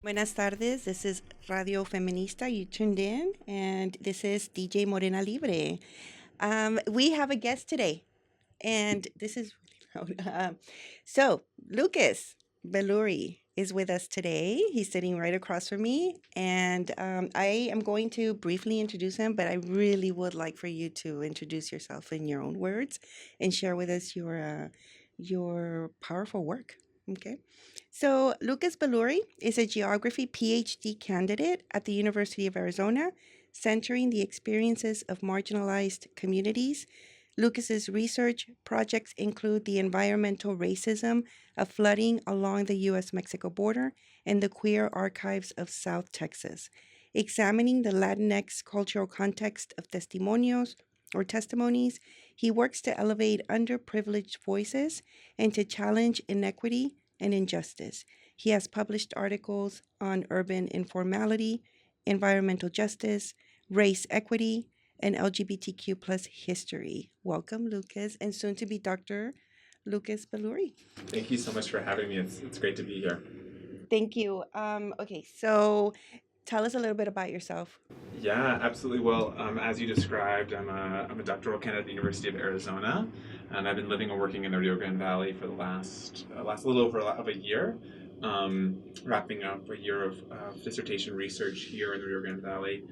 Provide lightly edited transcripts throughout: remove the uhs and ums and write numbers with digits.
Buenas tardes. This is Radio Feminista. You tuned in, and this is DJ Morena Libre. We have a guest today, and this is really loud. So, Lucas Belluri is with us today. He's sitting right across from me, and I am going to briefly introduce him, but I really would like for you to introduce yourself in your own words and share with us your powerful work. Okay. So, Lucas Belluri is a geography PhD candidate at the University of Arizona, centering the experiences of marginalized communities. Lucas's research projects include the environmental racism of flooding along the US Mexico border and the queer archives of South Texas, examining the Latinx cultural context of testimonios or testimonies. He works to elevate underprivileged voices and to challenge inequity and injustice. He has published articles on urban informality, environmental justice, race equity, and LGBTQ plus history. Welcome, Lucas, and soon to be Dr. Lucas Belluri. Thank you so much for having me. It's great to be here. Thank you. Okay, so tell us a little bit about yourself. Yeah, absolutely. Well, as you described, I'm a doctoral candidate at the University of Arizona, and I've been living and working in the Rio Grande Valley for the last little over of a year, wrapping up a year of dissertation research here in the Rio Grande Valley.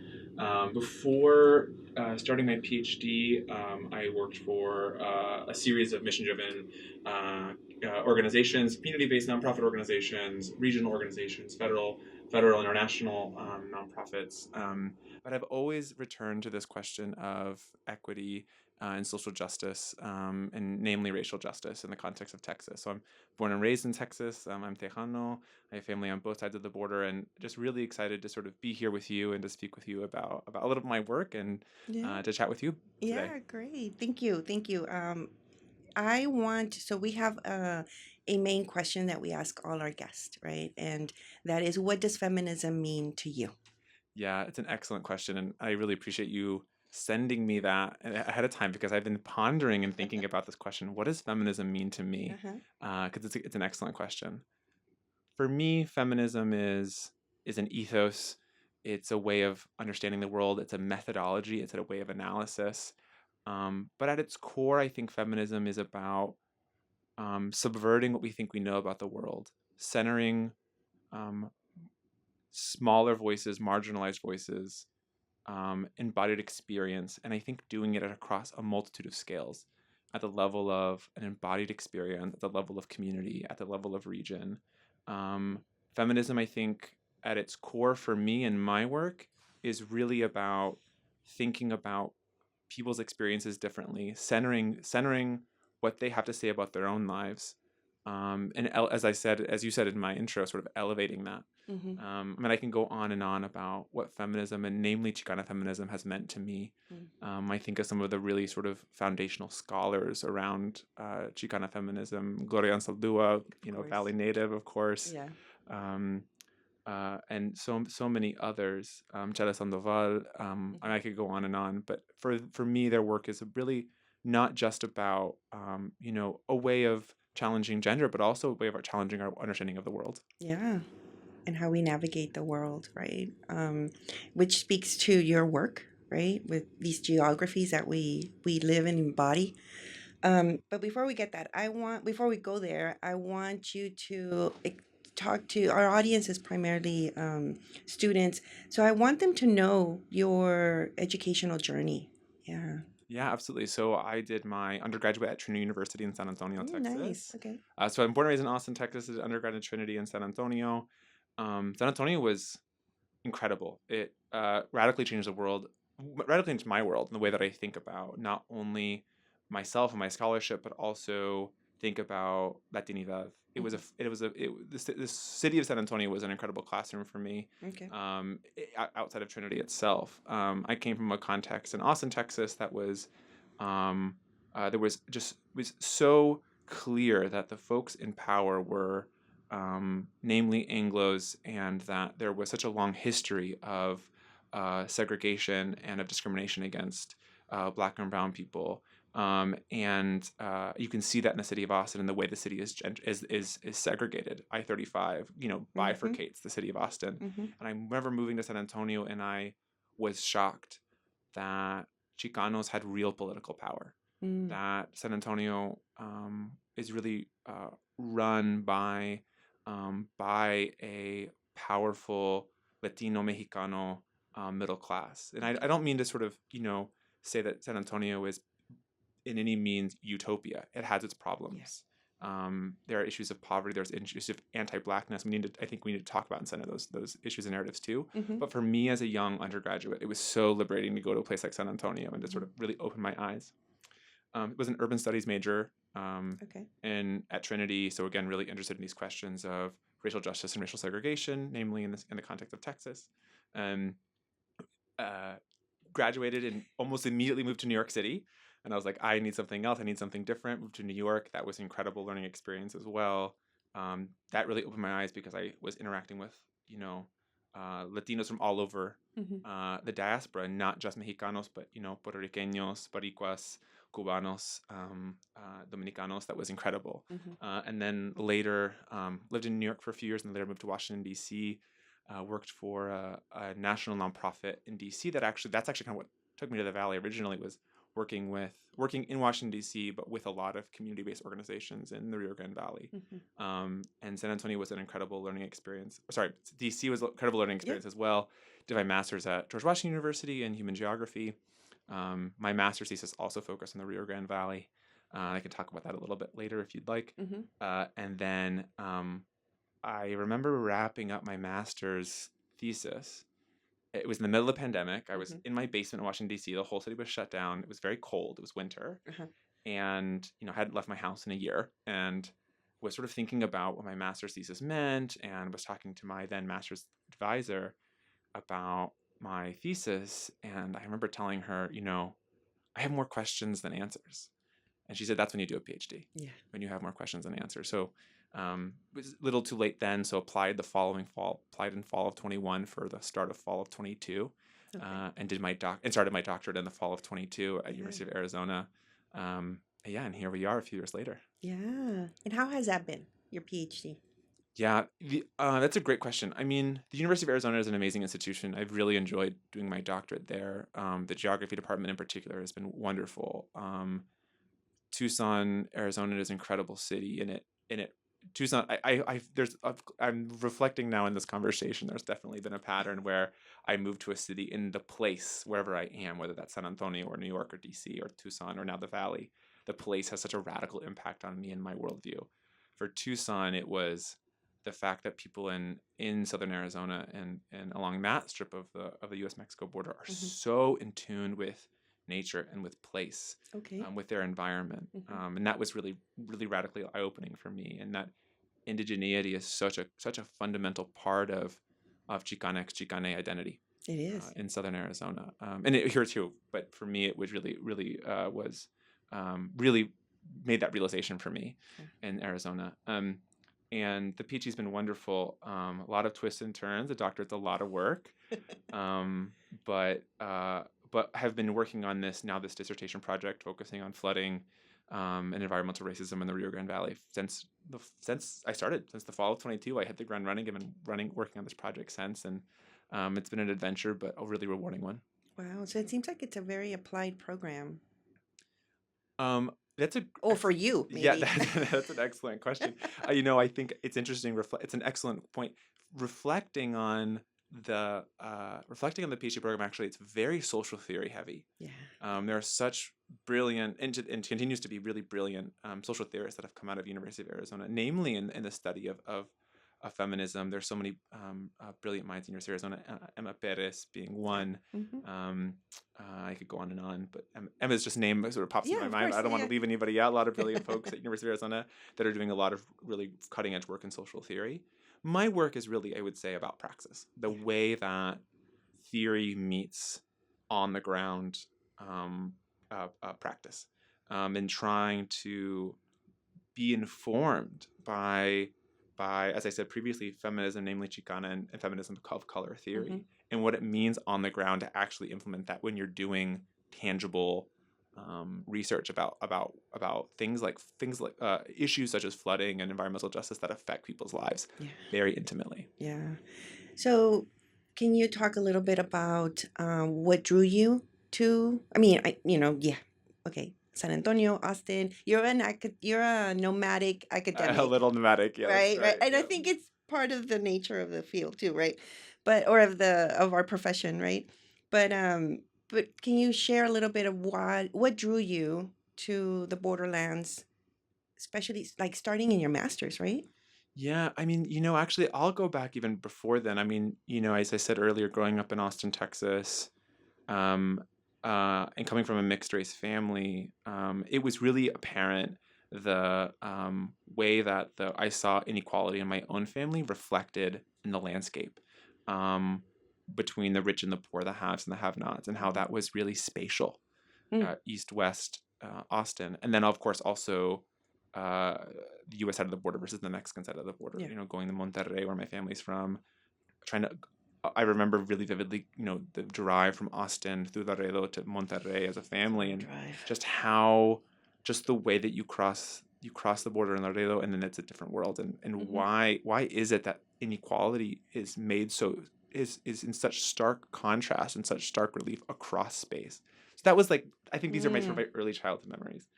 Before starting my PhD, I worked for a series of mission-driven organizations, community-based nonprofit organizations, regional organizations, federal, international nonprofits. But I've always returned to this question of equity and social justice, and namely racial justice in the context of Texas. So I'm born and raised in Texas. I'm Tejano. I have family on both sides of the border, and just really excited to sort of be here with you and to speak with you about a little of my work and Yeah. to chat with you today. Yeah, great. Thank you. Thank you. So we have a main question that we ask all our guests, right? And that is, what does feminism mean to you? Yeah, it's an excellent question, and I really appreciate you sending me that ahead of time because I've been pondering and thinking about this question. What does feminism mean to me? Uh-huh. Because it's an excellent question. For me, feminism is an ethos. It's a way of understanding the world. It's a methodology. It's a way of analysis. But at its core, I think feminism is about subverting what we think we know about the world, centering um, smaller voices, marginalized voices, embodied experience, and I think doing it across a multitude of scales, at the level of an embodied experience, at the level of community, at the level of region. Um, Feminism, I think, at its core for me and my work, is really about thinking about people's experiences differently, centering what they have to say about their own lives, as I said, as you said in my intro, sort of elevating that. Mm-hmm. I mean, I can go on and on about what feminism and namely Chicana feminism has meant to me. I think of some of the really sort of foundational scholars around Chicana feminism, Gloria Anzaldúa, Of course. Valley native, of course, Yeah. um, and so many others, Chela Sandoval. And I could go on and on, but for me, their work is really not just about a way of challenging gender, but also a way of challenging our understanding of the world. Yeah. And how we navigate the world, right? Which speaks to your work, right? With these geographies that we live and embody. But before we get that, before we go there, I want you to talk to our audience is primarily students, so I want them to know your educational journey. Yeah. Yeah, absolutely. So I did my undergraduate at Trinity University in San Antonio, Nice. Texas. Okay. So I'm born and raised in Austin, Texas. Did undergrad at Trinity in San Antonio. San Antonio was incredible. It radically changed the world, radically changed my world in the way that I think about not only myself and my scholarship, but also think about Latinidad. It was a, Hmm. f- it was a, it, the city of San Antonio was an incredible classroom for me. Okay. Outside of Trinity itself, I came from a context in Austin, Texas, that was, um, there was so clear that the folks in power were namely Anglos, and that there was such a long history of segregation and of discrimination against Black and Brown people. And you can see that in the city of Austin and the way the city is segregated. I-35, Mm-hmm. bifurcates the city of Austin. Mm-hmm. And I remember moving to San Antonio, and I was shocked that Chicanos had real political power. Mm. That San Antonio is really run by a powerful Latino Mexicano middle class. And I don't mean to sort of say that San Antonio is in any means utopia. It has its Yeah. problems. There are issues of poverty. There's issues of anti-blackness. I think we need to talk about in some of those issues and narratives too. Mm-hmm. But for me as a young undergraduate, it was so liberating to go to a place like San Antonio and to Mm-hmm. sort of really open my eyes. It was an urban studies major, Okay. and at Trinity. So again, really interested in these questions of racial justice and racial segregation, namely in the context of Texas. Um, uh, Graduated and almost immediately moved to New York City. And I was like, I need something else. I need something different. Moved to New York. That was an incredible learning experience as well. That really opened my eyes because I was interacting with, Latinos from all over Mm-hmm. the diaspora, not just Mexicanos, but, Puerto Ricanos, Boricuas, Cubanos, Dominicanos. That was incredible. Mm-hmm. And then later lived in New York for a few years and later moved to Washington, D.C., worked for a national nonprofit in DC that's actually kind of what took me to the Valley originally, was working in Washington DC, but with a lot of community-based organizations in the Rio Grande Valley. Mm-hmm. And San Antonio was an incredible learning experience. Sorry, DC was an incredible learning Yeah. experience as well. Did my master's at George Washington University in human geography. My master's thesis also focused on the Rio Grande Valley. I can talk about that a little bit later if you'd like. Mm-hmm. And then I remember wrapping up my master's thesis. It was in the middle of the pandemic. I was Mm-hmm. in my basement in Washington, D.C. The whole city was shut down. It was very cold. It was winter. Uh-huh. And, hadn't left my house in a year and was sort of thinking about what my master's thesis meant and was talking to my then master's advisor about my thesis. And I remember telling her, I have more questions than answers. And she said, that's when you do a PhD, Yeah. when you have more questions than answers. So it was a little too late then. So applied in fall of 21 for the start of fall of 22, Okay. and started my doctorate in the fall of 22 at Yeah. University of Arizona. And here we are a few years later. Yeah. And how has that been, your PhD? Yeah, that's a great question. I mean, the University of Arizona is an amazing institution. I've really enjoyed doing my doctorate there. The geography department in particular has been wonderful. Tucson, Arizona is an incredible city. Tucson, I'm reflecting now in this conversation. There's definitely been a pattern where I move to a city in the place wherever I am, whether that's San Antonio or New York or DC or Tucson or now the Valley. The place has such a radical impact on me and my worldview. For Tucson, it was the fact that people in southern Arizona and along that strip of the U.S.-Mexico border are Mm-hmm. so in tune with nature and with place, Okay. with their environment, Mm-hmm. and that was really really radically eye-opening for me. And that indigeneity is such a fundamental part of Chicane identity It is. in southern Arizona, and here too. But for me, it was really was really made that realization for me Yeah. in Arizona. And the PhD's been wonderful. A lot of twists and turns. The doctorate's a lot of work, um, but have been working on this dissertation project focusing on flooding and environmental racism in the Rio Grande Valley since the fall of 22. I hit the ground running and been working on this project since, and it's been an adventure, but a really rewarding one. Wow. So it seems like it's a very applied program. That's a Oh, for you, maybe. Yeah, that's an excellent question. I think it's interesting. It's an excellent point. Reflecting on the PhD program, actually, it's very social theory heavy. Yeah. There are such brilliant and continues to be really brilliant social theorists that have come out of University of Arizona, namely in the study of feminism. There's so many brilliant minds in University of Arizona. Emma Perez being one. Mm-hmm. I could go on and on, but Emma's just name sort of pops Yeah, into of my mind. course, I don't want yeah. to leave anybody out. A lot of brilliant folks at University of Arizona that are doing a lot of really cutting edge work in social theory. My work is really, I would say, about praxis, the Yeah. way that theory meets on the ground practice, and trying to be informed by, as I said previously, feminism, namely Chicana and feminism of color theory, Mm-hmm. and what it means on the ground to actually implement that when you're doing tangible research about things like issues such as flooding and environmental justice that affect people's lives Yeah. very intimately. Yeah. So, can you talk a little bit about what drew you to? I mean, yeah, okay, San Antonio, Austin. You're a nomadic A academic, little nomadic, yeah, that's right? Right, right. and I Yep. think it's part of the nature of the field too, right? But or of our profession, right? But can you share a little bit of what drew you to the borderlands, especially like starting in your master's, right? Yeah, I mean, actually, I'll go back even before then. I mean, as I said earlier, growing up in Austin, Texas, um, and coming from a mixed race family, it was really apparent the way that I saw inequality in my own family reflected in the landscape, um, between the rich and the poor, the haves and the have-nots, and how that was really spatial, Mm. east-west Austin, and then of course also uh, the U.S. side of the border versus the Mexican side of the border. Yeah. Going to Monterrey, where my family's from, trying to. I remember really vividly, the drive from Austin through Laredo to Monterrey as a family, Long and drive. just the way that you cross the border in Laredo, and then it's a different world, and Hmm. why is it that inequality is made so is in such stark contrast and such stark relief across space. So that was like, I think these are sort of Mm. my early childhood memories.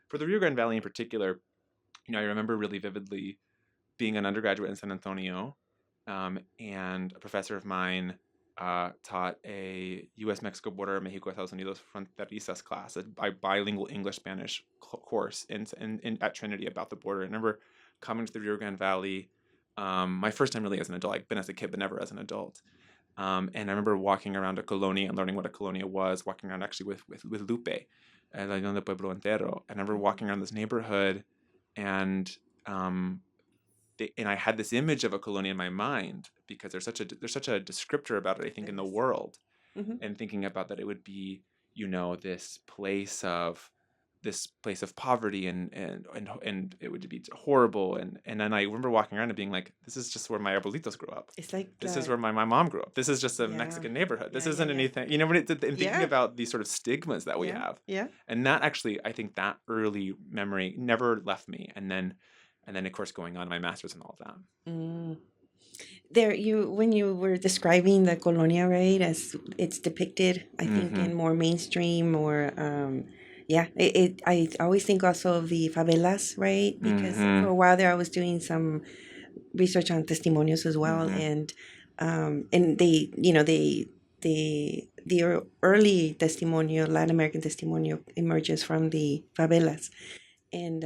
For the Rio Grande Valley in particular, I remember really vividly being an undergraduate in San Antonio, and a professor of mine taught a U.S.-Mexico border, Mexico-Estados Unidos fronterizas class, a bilingual English-Spanish course at Trinity about the border. I remember coming to the Rio Grande Valley, my first time really as an adult. I've been as a kid, but never as an adult. And I remember walking around a colonia and learning what a colonia was, walking around actually with Lupe, La Unión del Pueblo Entero. And I remember Mhm. walking around this neighborhood, and um, and I had this image of a colonia in my mind because there's such a descriptor about it, I think, There in the is. world, Hmm. and thinking about that it would be, this place of poverty, and it would be horrible, and then I remember walking around and being like, this is just where my abuelitos grew up. It's like This is where my mom grew up. This is just a yeah, Mexican neighborhood. This yeah, yeah, isn't yeah, anything, when and thinking yeah, about these sort of stigmas that we yeah, have. yeah. And that actually, I think that early memory never left me. And then of course going on my master's and all of that. Mm. There, you when you were describing the colonia, right, as it's depicted, I think Mm-hmm. in more mainstream or yeah, I always think also of the favelas, right? Because for Mm-hmm. a while there, I was doing some research on testimonios as well, Mm-hmm. and they, the early testimonio, Latin American testimonio, emerges from the favelas, and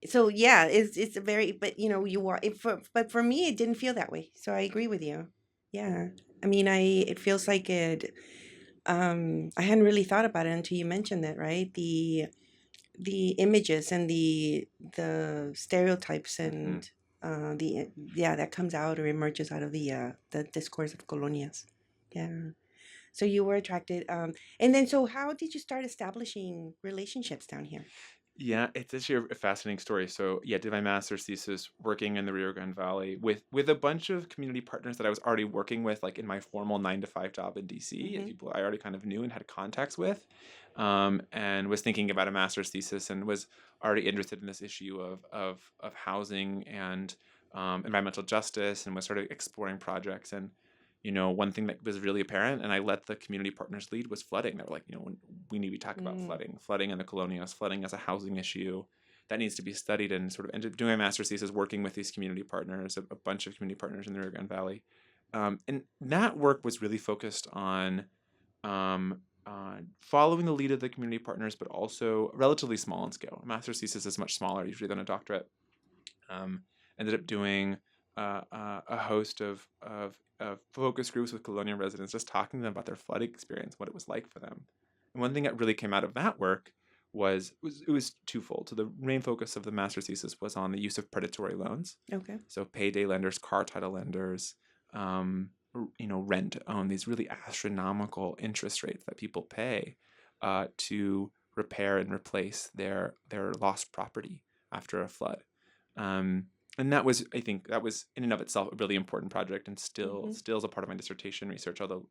so yeah, it's a very, but you are it for but for me it didn't feel that way, so I agree with you. Yeah, I mean, I it feels like it. I hadn't really thought about it until you mentioned that, right? The images and the stereotypes Mm-hmm. and the yeah, that comes out or emerges out of the discourse of colonias. Yeah. So you were attracted, and then so how did you start establishing relationships down here? Yeah, it's actually a fascinating story. So yeah, did my master's thesis working in the Rio Grande Valley with a bunch of community partners that I was already working with, like in my formal 9 to 5 job in DC, and Mm-hmm. people I already kind of knew and had contacts with, and was thinking about a master's thesis and was already interested in this issue of housing and environmental justice, and was sort of exploring projects. And one thing that was really apparent, and I let the community partners lead, was flooding. They were like, when we need to talk about Mm. flooding in the colonias, flooding as a housing issue that needs to be studied, and sort of ended up doing my master's thesis working with these community partners, a bunch of community partners in the Rio Grande Valley. And that work was really focused um, following the lead of the community partners, but also relatively small in scale. A master's thesis is much smaller usually than a doctorate. Um, Ended up doing a host of focus groups with colonial residents, just talking to them about their flooding experience, what it was like for them. And one thing that really came out of that work was it was twofold. So the main focus of the master's thesis was on the use of predatory loans. Okay. So payday lenders, car title lenders, rent to own, these really astronomical interest rates that people pay to repair and replace their lost property after a flood. Um, and I think that was in and of itself a really important project, and still Mm-hmm. still is a part of my dissertation research, although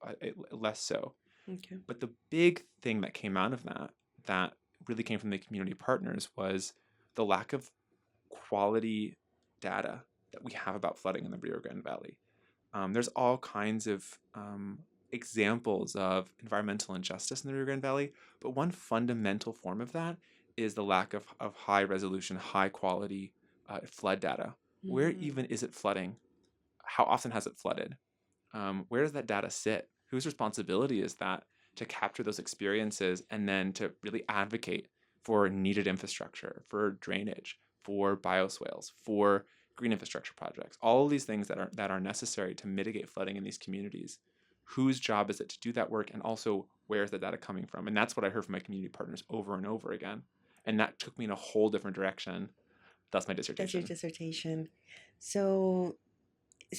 less so. Okay. But the big thing that came out of that that really came from the community partners was the lack of quality data that we have about flooding in the Rio Grande Valley. There's all kinds of examples of environmental injustice in the Rio Grande Valley, but one fundamental form of that is the lack of high resolution, high quality flood data. Where Mm. even is it flooding? How often has it flooded? Where does that data sit? Whose responsibility is that to capture those experiences and then to really advocate for needed infrastructure, for drainage, for bioswales, for green infrastructure projects, all of these things that are necessary to mitigate flooding in these communities? Whose job is it to do that work, and also where is the data coming from? And that's what I heard from my community partners over and over again, and that took me in a whole different direction. That's my That's your dissertation. dissertation. So,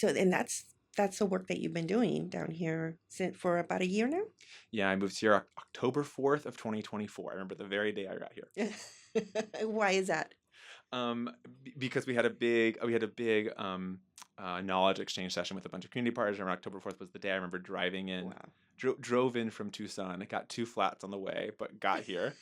and that's the work that you've been doing down here since for about a year now. Yeah, I moved here October 4th of 2024. I remember the very day I got here. Why is that? Because we had a big knowledge exchange session with a bunch of community partners. And October 4th was the day I remember driving in, Wow. drove in from Tucson. It got two flats on the way, but got here,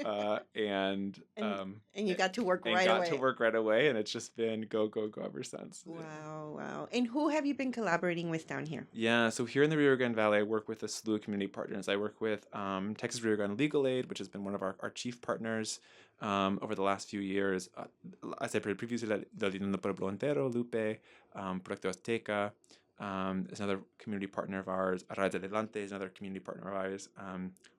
uh, and and um, and you got to work and right got to away. work right away. And it's just been go go go ever since. Yeah. Wow, wow. And who have you been collaborating with down here? Yeah, so here in the Rio Grande Valley, I work with a slew of community partners. I work with Texas Rio Grande Legal Aid, which has been one of our chief partners over the last few years. As I previously, la Unión del Pueblo Entero, Lupe, Proyecto Azteca is another community partner of ours. Arraiz Adelante is another community partner of ours.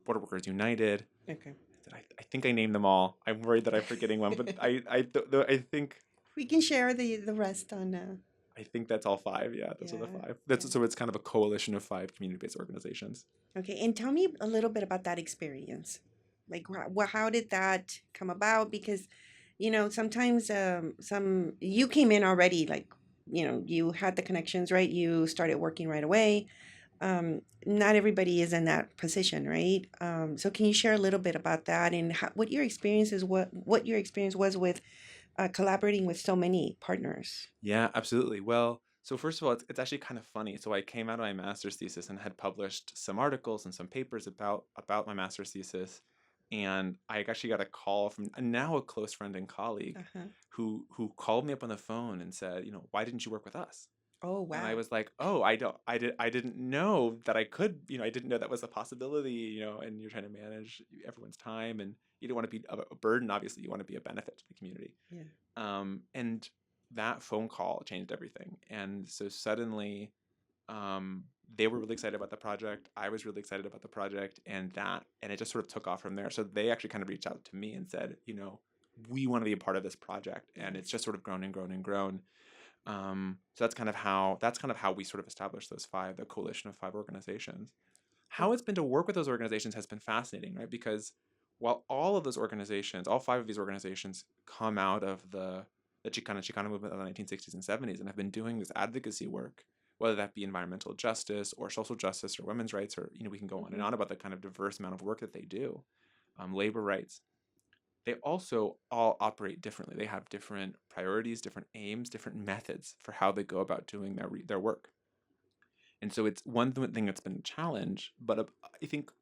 Border Workers United. Okay. I think I named them all. I'm worried that I'm forgetting one, but I think We can share the rest on. I think that's all five. Yeah, those are the Yeah, five. yeah. So it's kind of a coalition of five community-based organizations. Okay, and tell me a little bit about that experience. Like, how did that come about? Because, sometimes some you came in already, like, you had the connections, right? You started working right away. Not everybody is in that position, right? So can you share a little bit about that and what your experience is, what your experience was with collaborating with so many partners? Yeah, absolutely. Well, so first of all, it's actually kind of funny. So I came out of my master's thesis and had published some articles and some papers about my master's thesis, and I actually got a call from now a close friend and colleague Uh-huh. who called me up on the phone and said, why didn't you work with us? Oh, And I wow. was like, oh, I didn't know that I could, I didn't know that was a possibility, and you're trying to manage everyone's time, and you don't want to be a burden. Obviously, you want to be a benefit to the community. Yeah. And that phone call changed everything. And so suddenly, they were really excited about the project. I was really excited about the project, and it just sort of took off from there. So they actually kind of reached out to me and said, we want to be a part of this project, and it's Yes. just sort of grown and grown and grown. So that's kind of how we sort of established the coalition of five organizations. How it's been to work with those organizations has been fascinating, right? Because while all of those organizations, all five of these organizations, come out of the Chicana movement of the 1960s and 70s and have been doing this advocacy work, whether that be environmental justice or social justice or women's rights, or we can go on and Mm-hmm. on about the kind of diverse amount of work that they do, labor rights. They also all operate differently. They have different priorities, different aims, different methods for how they go about doing their work. And so it's one thing that's been a challenge, but I think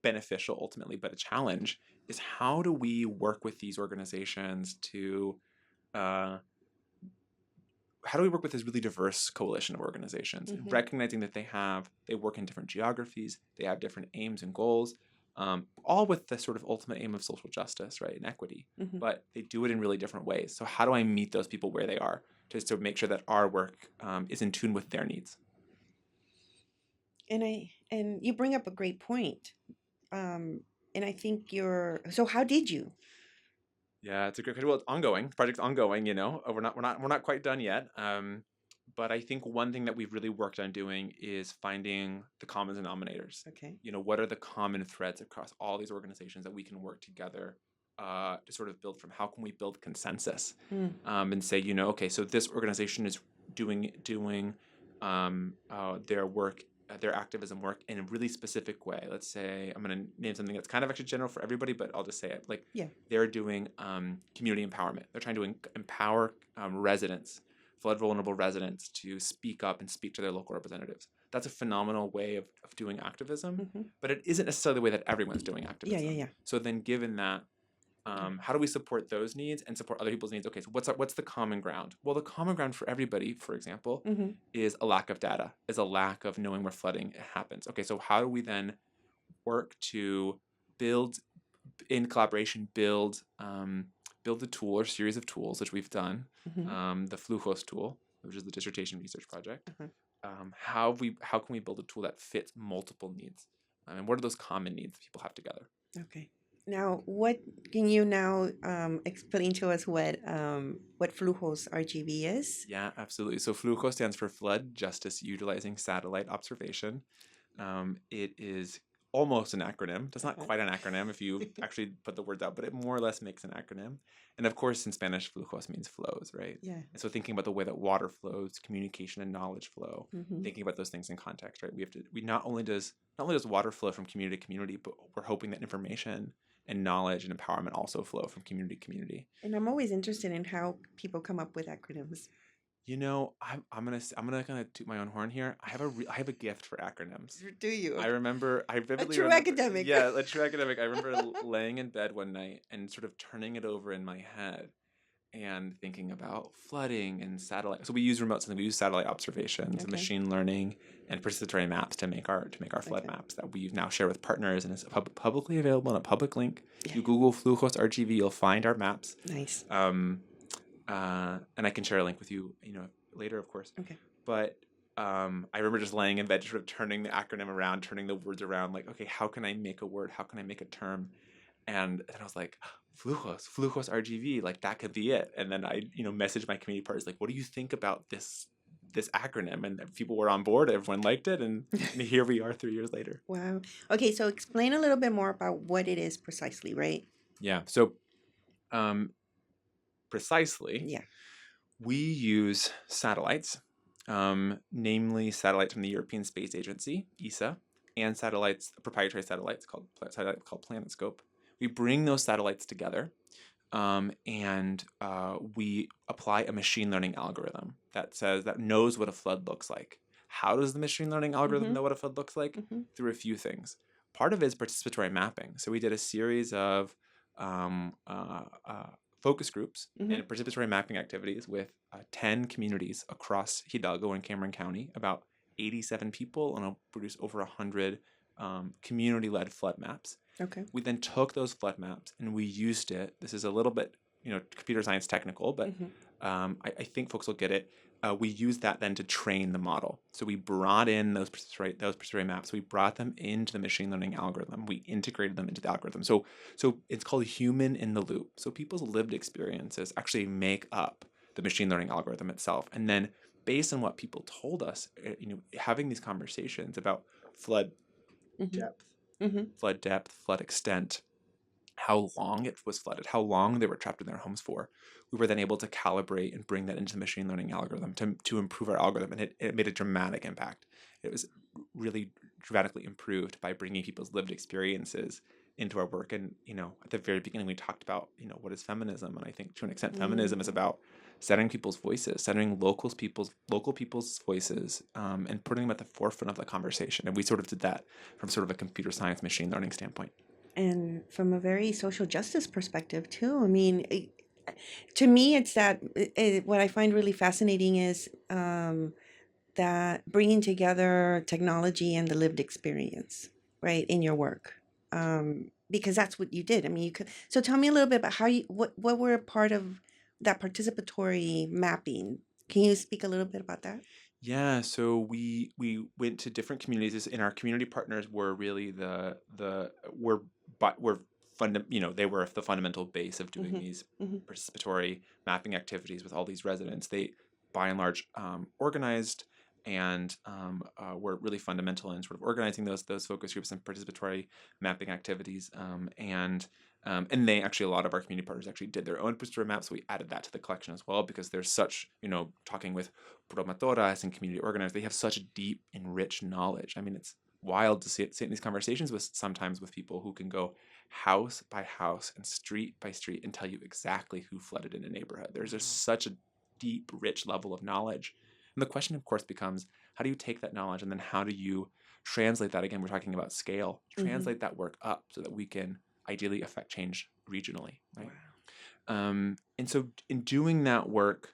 beneficial ultimately, but a challenge is how do we work with these organizations to uh, how do we work with this really diverse coalition of organizations, Mm-hmm. recognizing that they work in different geographies, they have different aims and goals, all with the sort of ultimate aim of social justice, right, and equity, Mm-hmm. but they do it in really different ways. So how do I meet those people where they are, just to make sure that our work is in tune with their needs? And you bring up a great point. Um, and I think so how did you? Yeah, it's a great question. Well, it's ongoing. The project's ongoing. We're not quite done yet. But I think one thing that we've really worked on doing is finding the common denominators. Okay. What are the common threads across all these organizations that we can work together to sort of build from? How can we build consensus Mm. and say, okay, so this organization is doing their work, their activism work in a really specific way. Let's say I'm going to name something that's kind of actually general for everybody, but I'll just say it. Like Yeah. they're doing community empowerment. They're trying to empower residents, flood vulnerable residents, to speak up and speak to their local representatives. that's a phenomenal way of doing activism, Mm-hmm. but it isn't necessarily the way that everyone's doing Yeah, activism. yeah, yeah. So then given that, how do we support those needs and support other people's needs? Okay, so what's the common ground? Well, the common ground for everybody, for example, Mm-hmm. is a lack of data, is a lack of knowing where flooding happens. Okay, so how do we then work to build in collaboration, build a tool or series of tools, which we've done, Mm-hmm. the Flujos tool, which is the dissertation research project. Uh-huh. How can we build a tool that fits multiple needs? And what are those common needs people have together? Okay. Now, what can you now explain to us what Flujos RGB is? Yeah, absolutely. So FLUJO stands for Flood Justice Utilizing Satellite Observation. It is almost an acronym. It's not Uh-huh. quite an acronym if you actually put the words out, but it more or less makes an acronym. And of course, in Spanish, flujos means flows, right? Yeah. And so thinking about the way that water flows, communication and knowledge flow, Mm-hmm. thinking about those things in context, right? We not only does water flow from community to community, but we're hoping that information and knowledge and empowerment also flow from community to community. And I'm always interested in how people come up with acronyms. You know, I'm gonna kind of toot my own horn here. I have a gift for acronyms. Do you? I vividly true remember, academic. yeah, a true academic. I remember laying in bed one night and sort of turning it over in my head and thinking about flooding and satellite. So we use remote sensing, we use satellite observations and Okay. machine learning and participatory maps to make our flood Okay. maps that we now share with partners, and it's publicly available on a public link. Yeah. You Google Flujos RGV, you'll find our maps. Nice. And I can share a link with you, later, of course. Okay. But I remember just laying in bed, sort of turning the acronym around, turning the words around, like, okay, how can I make a word? How can I make a term? And then I was like, Flujos RGV, like that could be it. And then I, messaged my community partners, like, what do you think about this acronym? And people were on board. Everyone liked it, and here we are 3 years later. Wow. Okay, so explain a little bit more about what it is precisely, right? Yeah. So, precisely. Yeah. We use satellites, namely satellites from the European Space Agency, ESA, and proprietary satellites called PlanetScope. We bring those satellites together, and we apply a machine learning algorithm that knows what a flood looks like. How does the machine learning algorithm know what a flood looks like? Mm-hmm. Through a few things. Part of it is participatory mapping. So we did a series of focus groups and participatory mapping activities with 10 communities across Hidalgo and Cameron County, about 87 people, and I'll produce over 100 community-led flood maps. Okay. We then took those flood maps and we used it. This is a little bit, computer science technical, but I think folks will get it. We used that then to train the model. So we brought in those participatory maps. We brought them into the machine learning algorithm. We integrated them into the algorithm. So it's called human in the loop. So people's lived experiences actually make up the machine learning algorithm itself. And then based on what people told us, having these conversations about flood depth, flood extent, how long it was flooded, how long they were trapped in their homes for. We were then able to calibrate and bring that into the machine learning algorithm to improve our algorithm, and it made a dramatic impact. It was really dramatically improved by bringing people's lived experiences into our work. And, at the very beginning, we talked about, what is feminism? And I think to an extent, feminism is about centering people's voices, centering local people's voices, and putting them at the forefront of the conversation. And we sort of did that from sort of a computer science, machine learning standpoint. And from a very social justice perspective too. I mean, to me, it's that what I find really fascinating is that bringing together technology and the lived experience, right, in your work, because that's what you did. I mean, you could. So tell me a little bit about what were a part of that participatory mapping. Can you speak a little bit about that? Yeah, so we went to different communities, and our community partners were really they were the fundamental base of doing these participatory mapping activities with all these residents. They, by and large, organized and were really fundamental in sort of organizing those focus groups and participatory mapping activities. And they actually, a lot of our community partners actually did their own participatory maps. So we added that to the collection as well, because there's such, talking with promotoras and community organizers, they have such deep and rich knowledge. I mean, it's wild to sit in these conversations sometimes with people who can go house by house and street by street and tell you exactly who flooded in a neighborhood. There's just such a deep, rich level of knowledge. And the question, of course, becomes, How do you take that knowledge and then how do you translate that? Again, we're talking about scale. Translate that work up so that we can ideally affect change regionally, right? And so in doing that work,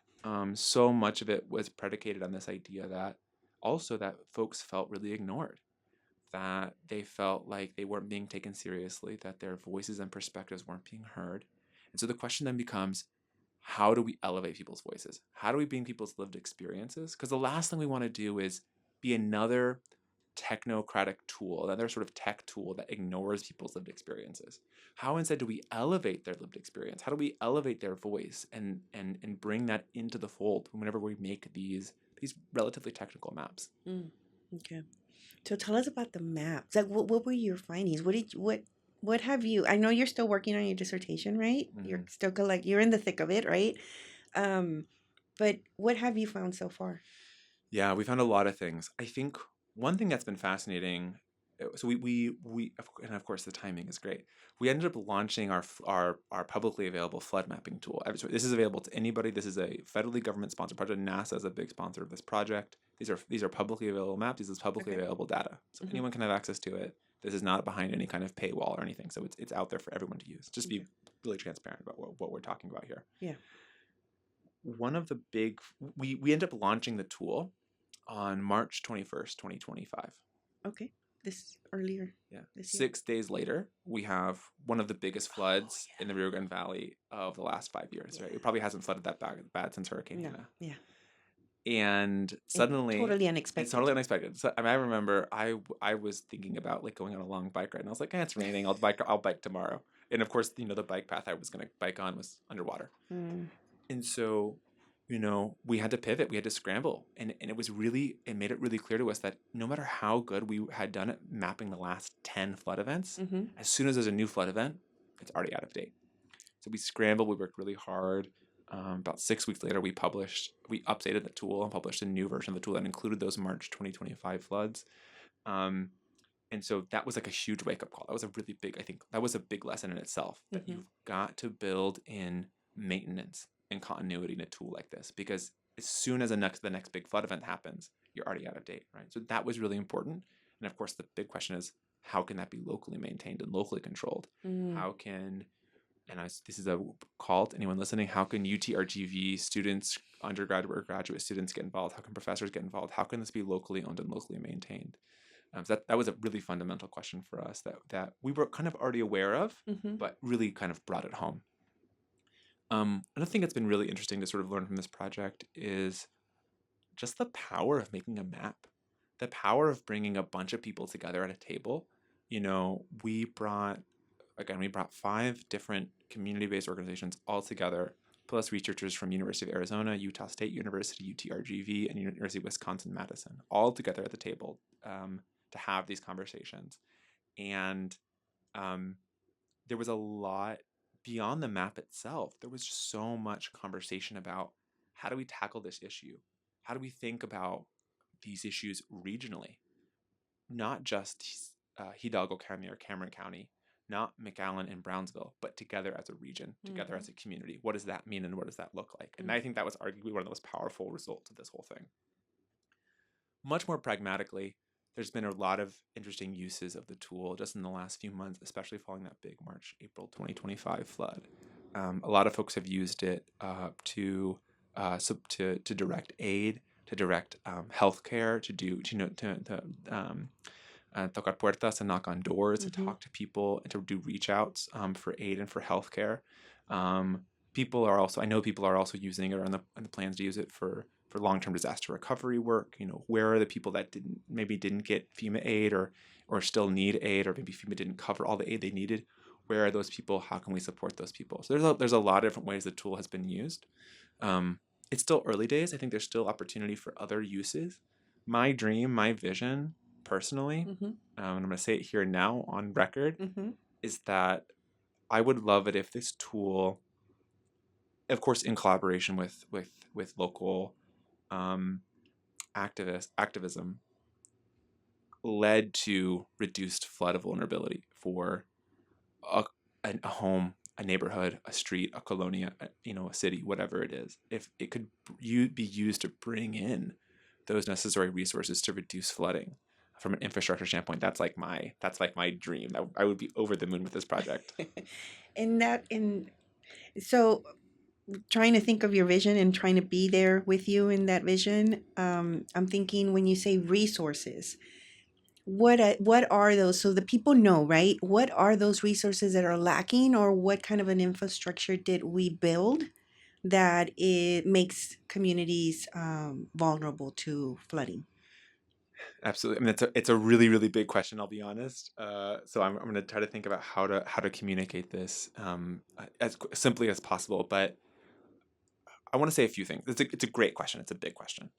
so much of it was predicated on this idea that also that folks felt really ignored, that they felt like they weren't being taken seriously, that their voices and perspectives weren't being heard. And so the question then becomes, how do we elevate people's voices? How do we bring people's lived experiences? Because the last thing we want to do is be another technocratic tool, another sort of tech tool that ignores people's lived experiences. How instead do we elevate their lived experience? How do we elevate their voice and bring that into the fold whenever we make these relatively technical maps? Okay. So tell us about the maps. Like, what were your findings? What have you? I know you're still working on your dissertation, right? You're still you're in the thick of it, right? Um, but what have you found so far? Yeah, we found a lot of things. I think one thing that's been fascinating. So and of course the timing is great. We ended up launching our publicly available flood mapping tool. So this is available to anybody. This is a federally government sponsored project. NASA is a big sponsor of this project. These are publicly available maps. This is publicly available data, so anyone can have access to it. This is not behind any kind of paywall or anything. So it's out there for everyone to use. Just be really transparent about what we're talking about here. Yeah. One of the big we end up launching the tool on March 21st, 2025. Okay. This earlier. Yeah. This year. 6 days later, we have one of the biggest floods in the Rio Grande Valley of the last 5 years, right? It probably hasn't flooded that bad since Hurricane Hannah. Yeah. And suddenly, totally unexpected. It's totally unexpected. So, I mean, I remember I was thinking about like going on a long bike ride, and I was like, it's raining. I'll bike tomorrow. And of course, the bike path I was going to bike on was underwater. And so, we had to pivot. We had to scramble. And it made it really clear to us that no matter how good we had done at mapping the last 10 flood events, as soon as there's a new flood event, it's already out of date. So we scrambled. We worked really hard. About 6 weeks later, we updated the tool and published a new version of the tool that included those March 2025 floods. And so that was like a huge wake-up call. That was a really big, I think, that was a big lesson in itself, that you've got to build in maintenance and continuity in a tool like this, because as soon as the next big flood event happens, you're already out of date, right? So that was really important. And of course, the big question is, how can that be locally maintained and locally controlled? How can, this is a call to anyone listening, how can UTRGV students, undergraduate or graduate students get involved? How can professors get involved? How can this be locally owned and locally maintained? So that was a really fundamental question for us that we were kind of already aware of, but really kind of brought it home. Another thing that's been really interesting to sort of learn from this project is just the power of making a map, the power of bringing a bunch of people together at a table. We brought 5 different community-based organizations all together, plus researchers from University of Arizona, Utah State University, UTRGV, and University of Wisconsin-Madison, all together at the table to have these conversations. And there was a lot beyond the map itself. There was just so much conversation about how do we tackle this issue? How do we think about these issues regionally? Not just Hidalgo County or Cameron County, not McAllen and Brownsville, but together as a region, together as a community. What does that mean and what does that look like? And I think that was arguably one of the most powerful results of this whole thing. Much more pragmatically, there's been a lot of interesting uses of the tool just in the last few months, especially following that big April 2025 flood. A lot of folks have used it to direct aid, to direct healthcare, tocar puertas and knock on doors, to talk to people and to do reach outs for aid and for healthcare. I know people are also using it, or on the plans to use it for long-term disaster recovery work. Where are the people that didn't get FEMA aid or still need aid, or maybe FEMA didn't cover all the aid they needed? Where are those people? How can we support those people? So there's a lot of different ways the tool has been used. It's still early days. I think there's still opportunity for other uses. My dream, my vision, personally, and I'm going to say it here now on record, is that I would love it if this tool, of course, in collaboration with local activism, led to reduced flood vulnerability for a home, a neighborhood, a street, a colonia, a city, whatever it is. If it could be used to bring in those necessary resources to reduce flooding. From an infrastructure standpoint, that's like my dream. I would be over the moon with this project. And so trying to think of your vision and trying to be there with you in that vision, I'm thinking when you say resources, what are those so the people know, right? What are those resources that are lacking, or what kind of an infrastructure did we build that it makes communities vulnerable to flooding? Absolutely. I mean, it's a really, really big question. I'll be honest. So I'm going to try to think about how to communicate this as simply as possible. But I want to say a few things. It's a great question. It's a big question.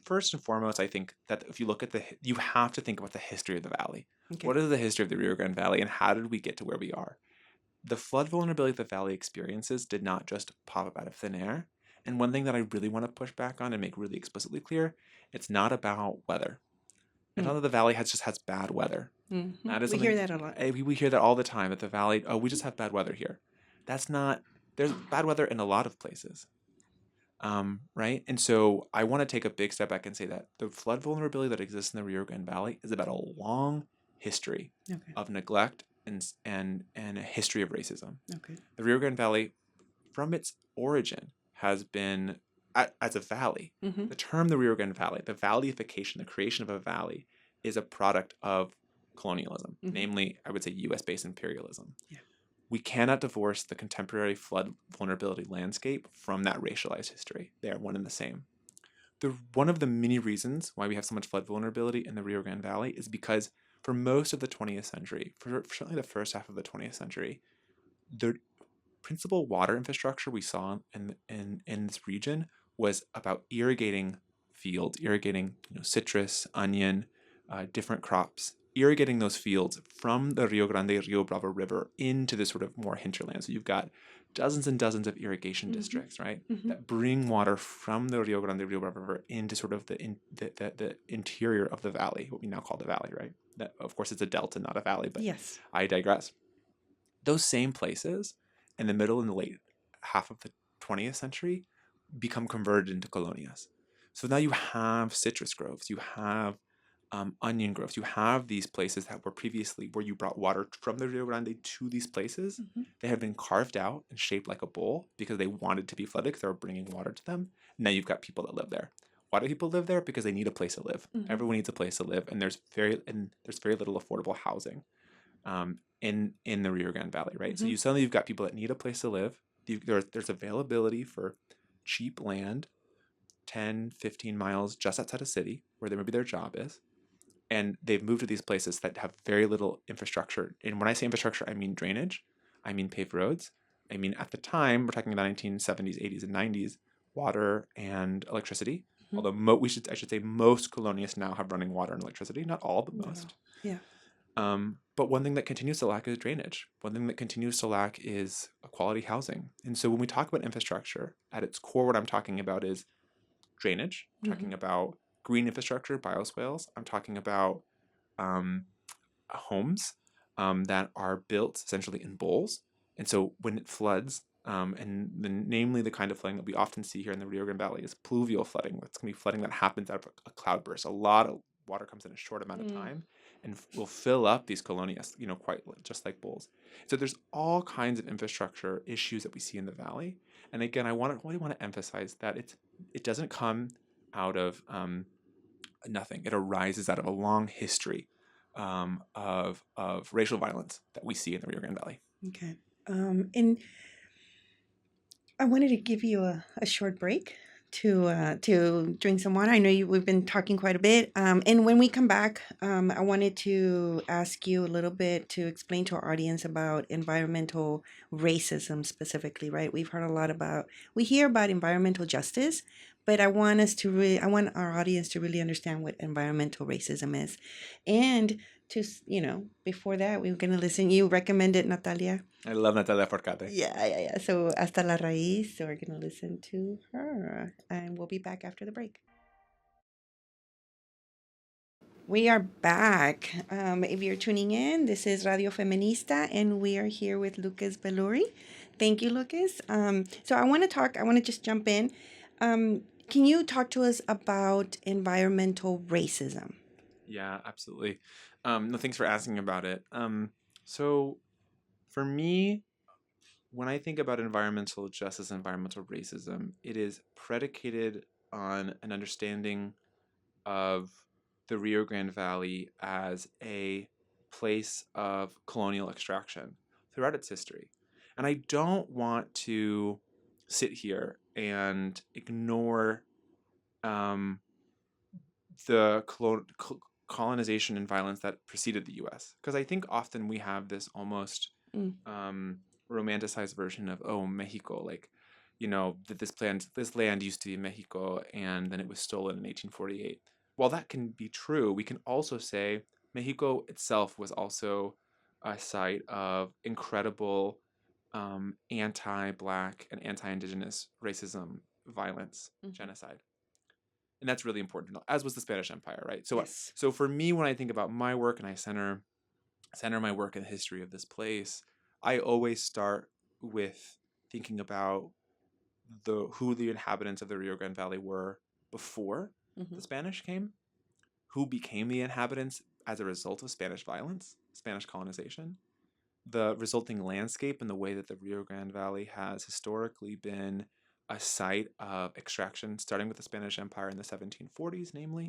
First and foremost, I think that if you look at you have to think about the history of the valley. Okay. What is the history of the Rio Grande Valley, and how did we get to where we are? The flood vulnerability the valley experiences did not just pop up out of thin air. And one thing that I really want to push back on and make really explicitly clear, it's not about weather. It's not that the valley has bad weather. Mm-hmm. That is We something hear that a lot. we hear that all the time at the valley. Oh, we just have bad weather here. That's not. There's bad weather in a lot of places, right? And so I want to take a big step back and say that the flood vulnerability that exists in the Rio Grande Valley is about a long history Okay. of neglect and a history of racism. Okay. The Rio Grande Valley, from its origin, has been as a valley. Mm-hmm. The term the Rio Grande Valley, the valleyification, the creation of a valley, is a product of colonialism, namely, I would say, U.S.-based imperialism. Yeah. We cannot divorce the contemporary flood vulnerability landscape from that racialized history. They are one and the same. One of the many reasons why we have so much flood vulnerability in the Rio Grande Valley is because for most of the 20th century, for certainly the first half of the 20th century, the principal water infrastructure we saw in this region was about irrigating fields, irrigating citrus, onion, different crops, irrigating those fields from the Rio Grande, Rio Bravo River into the sort of more hinterland. So you've got dozens and dozens of irrigation districts, right, that bring water from the Rio Grande, Rio Bravo River into sort of the interior of the valley, what we now call the valley, right? That, of course, it's a delta, not a valley, but yes, I digress. Those same places in the middle and the late half of the 20th century become converted into colonias. So now you have citrus groves, you have onion groves, you have these places that were previously where you brought water from the Rio Grande to these places. They have been carved out and shaped like a bowl because they wanted to be flooded because they were bringing water to them. Now you've got people that live there. Why do people live there? Because they need a place to live. Everyone needs a place to live, and there's very little affordable housing in the Rio Grande Valley, right? So you've got people that need a place to live. There's availability for cheap land 10, 15 miles just outside a city where maybe their job is. And they've moved to these places that have very little infrastructure. And when I say infrastructure, I mean drainage. I mean paved roads. I mean, at the time, we're talking about 1970s, 80s, and 90s, water and electricity. Although I should say most colonias now have running water and electricity. Not all, but most. Yeah. But one thing that continues to lack is drainage. One thing that continues to lack is quality housing. And so when we talk about infrastructure, at its core, what I'm talking about is drainage. I'm talking about green infrastructure, bioswales. I'm talking about homes that are built essentially in bowls. And so when it floods, namely the kind of flooding that we often see here in the Rio Grande Valley is pluvial flooding. It's going to be flooding that happens out of a cloudburst. A lot of water comes in a short amount of time and will fill up these colonias, quite just like bowls. So there's all kinds of infrastructure issues that we see in the valley. And again, I really want to emphasize that it doesn't come out of nothing. It arises out of a long history of racial violence that we see in the Rio Grande Valley. Okay. And I wanted to give you a short break to drink some water. I know we've been talking quite a bit. And when we come back, I wanted to ask you a little bit to explain to our audience about environmental racism specifically, right? We hear about environmental justice, but I want our audience to really understand what environmental racism is. And before that, we were going to listen. You recommended Natalia. I love Natalia Forcade. Yeah. So Hasta la Raíz. So we're going to listen to her. And we'll be back after the break. We are back. If you're tuning in, this is Radio Feminista, and we are here with Lucas Belluri. Thank you, Lucas. So I want to just jump in. Can you talk to us about environmental racism? Yeah, absolutely. No, thanks for asking about it. So for me, when I think about environmental justice and environmental racism, it is predicated on an understanding of the Rio Grande Valley as a place of colonial extraction throughout its history. And I don't want to sit here and ignore um, the colonization and violence that preceded the US. Because I think often we have this almost Mm. um, romanticized version of, oh, Mexico, like, that this land used to be Mexico and then it was stolen in 1848. While that can be true, we can also say Mexico itself was also a site of incredible anti-Black and anti-Indigenous racism, violence, Mhm. genocide. And that's really important to know, as was the Spanish Empire, right? So, Yes. so for me, when I think about my work and I center my work in the history of this place, I always start with thinking about who the inhabitants of the Rio Grande Valley were before Mhm. the Spanish came, who became the inhabitants as a result of Spanish violence, Spanish colonization, the resulting landscape and the way that the Rio Grande Valley has historically been a site of extraction, starting with the Spanish Empire in the 1740s, namely,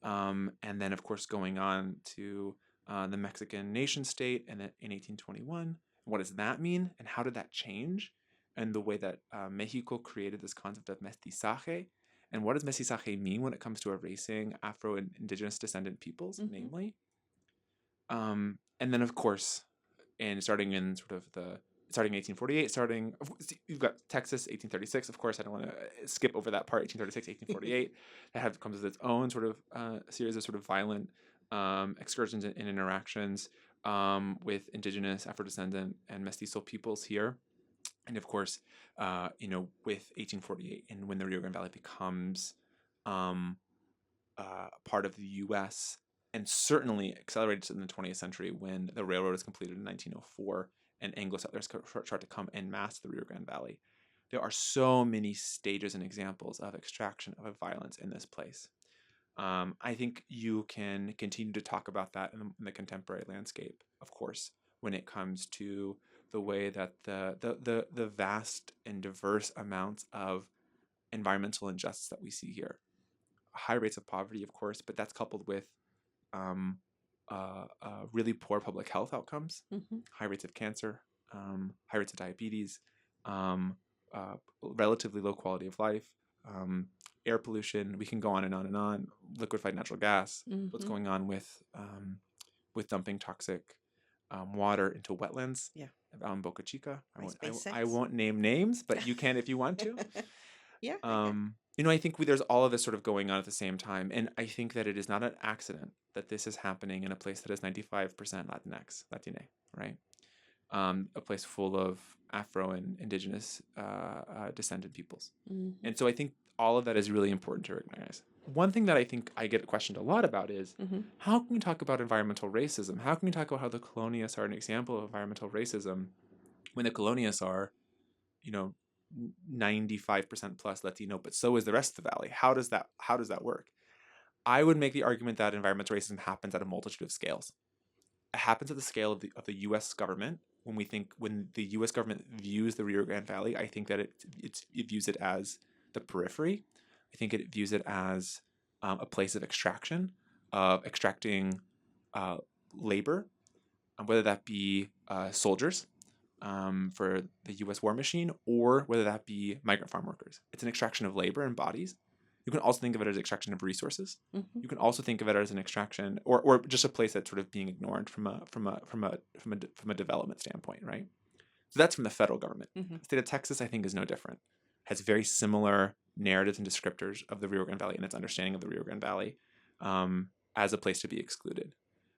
Mhm. and then, of course, going on to the Mexican nation state in 1821. What does that mean, and how did that change? And the way that Mexico created this concept of mestizaje. And what does mestizaje mean when it comes to erasing Afro and indigenous descendant peoples, Mhm. namely? And then, of course, and starting in sort of the starting in 1848, you've got Texas 1836. Of course, I don't want to skip over that part. 1836, 1848, that comes with its own sort of series of sort of violent excursions and interactions with indigenous, Afro-descendant, and mestizo peoples here. And of course, with 1848 and when the Rio Grande Valley becomes um, part of the U.S. and certainly accelerated in the 20th century when the railroad is completed in 1904 and Anglo settlers start to come en masse to the Rio Grande Valley. There are so many stages and examples of extraction of violence in this place. I think you can continue to talk about that in the contemporary landscape, of course, when it comes to the way that the vast and diverse amounts of environmental injustice that we see here, high rates of poverty, of course, but that's coupled with um, really poor public health outcomes, Mhm. high rates of cancer, high rates of diabetes, relatively low quality of life, air pollution. We can go on and on and on. Liquefied natural gas. What's Mhm. going on with dumping toxic water into wetlands Yeah. out in Boca Chica. I By won't, I SpaceX. won't name names, but you can if you want to. Yeah, I can. I think there's all of this sort of going on at the same time, and I think that it is not an accident that this is happening in a place that is 95% Latine, right? A place full of Afro and indigenous descended peoples. Mhm. And so I think all of that is really important to recognize. One thing that I think I get questioned a lot about is Mhm. how can we talk about environmental racism? How can we talk about how the colonialists are an example of environmental racism when the colonialists are, you know, 95% plus Latino, but so is the rest of the valley? How does that work? I would make the argument that environmental racism happens at a multitude of scales. It happens at the scale of the U.S. government. When the U.S. government views the Rio Grande Valley, I think that it views it as the periphery. I think it views it as a place of extraction, of extracting uh, labor, whether that be soldiers for the U.S. war machine, or whether that be migrant farm workers. It's an extraction of labor and bodies. You can also think of it as extraction of resources. Mhm. You can also think of it as an extraction, or just a place that's sort of being ignored from a development standpoint, right? So that's from the federal government. Mhm. The state of Texas, I think, is no different. Has very similar narratives and descriptors of the Rio Grande Valley and its understanding of the Rio Grande Valley as a place to be excluded.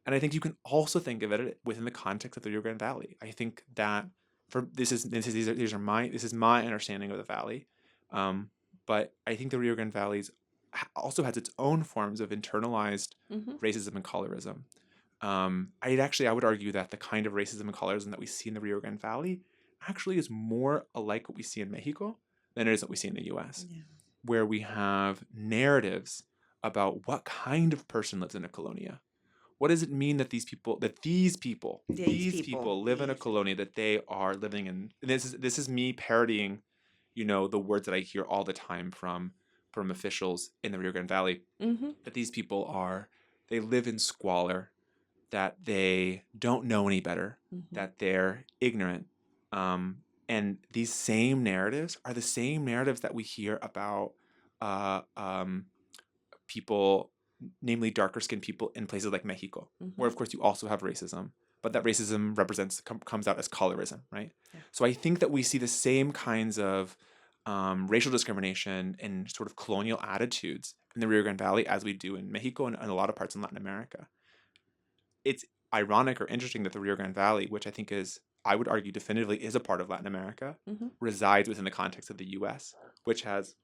And I think you can also think of it within the context of the Rio Grande Valley. I think that for this is my understanding of the valley, um, but I think the Rio Grande Valley also has its own forms of internalized Mhm. racism and colorism. I would argue that the kind of racism and colorism that we see in the Rio Grande Valley actually is more alike what we see in Mexico than it is what we see in the U.S. Yeah. where we have narratives about what kind of person lives in a colonia. What does it mean that these people live in a colonia, that they are living in? And this is me parodying, the words that I hear all the time from officials in the Rio Grande Valley, Mm-hmm. that these people they live in squalor, that they don't know any better, Mm-hmm. that they're ignorant. And these same narratives are the same narratives that we hear about people, namely darker skinned people in places like Mexico, where of course you also have racism, but that racism comes out as colorism, right? Yeah. So I think that we see the same kinds of racial discrimination and sort of colonial attitudes in the Rio Grande Valley as we do in Mexico and a lot of parts in Latin America. It's ironic or interesting that the Rio Grande Valley, which I would argue definitively is a part of Latin America, Mm-hmm. resides within the context of the US, which has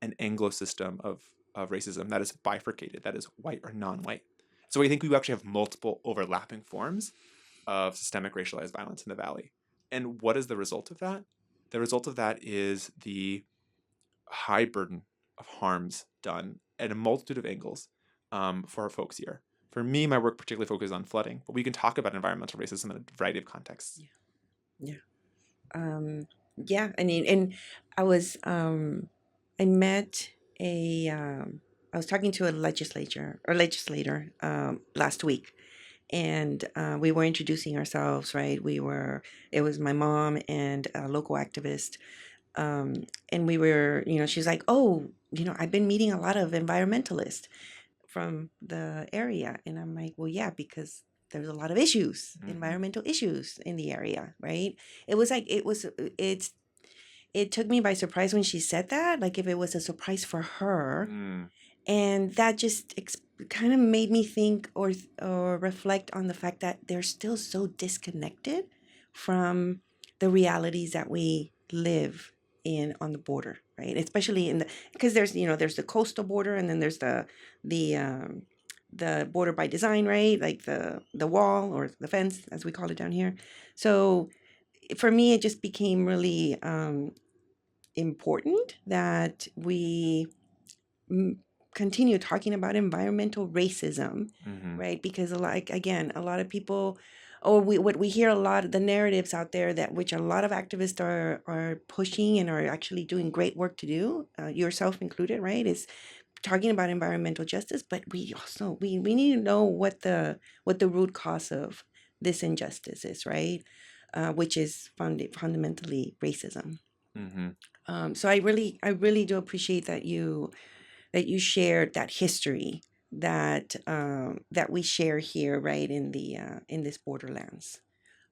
an Anglo system of racism that is bifurcated, that is white or non-white. So I think we actually have multiple overlapping forms of systemic racialized violence in the valley. And what is the result of that? The result of that is the high burden of harms done at a multitude of angles for our folks here. For me, my work particularly focuses on flooding, but we can talk about environmental racism in a variety of contexts. Yeah. Um, yeah. I mean, and I was, I met I was talking to a legislator last week, and we were introducing ourselves, right? It was my mom and a local activist. And we were, she's like, oh, I've been meeting a lot of environmentalists from the area. And I'm like, well, yeah, because there's a lot of issues, environmental issues in the area, right? It was like, it took me by surprise when she said that, like if it was a surprise for her. And that just kind of made me think or reflect on the fact that they're still so disconnected from the realities that we live in on the border, right? Especially because there's the coastal border, and then there's the the border by design, right? Like the wall or the fence, as we call it down here. So for me, it just became really important that we continue talking about environmental racism, right? Because a lot of people, or what we hear a lot of the narratives out there that which a lot of activists are pushing and are actually doing great work to do, yourself included, right? Is talking about environmental justice, but we also we need to know what the root cause of this injustice is, right? Which is fundamentally racism. So I really do appreciate that you shared that history that we share here, right, in this borderlands.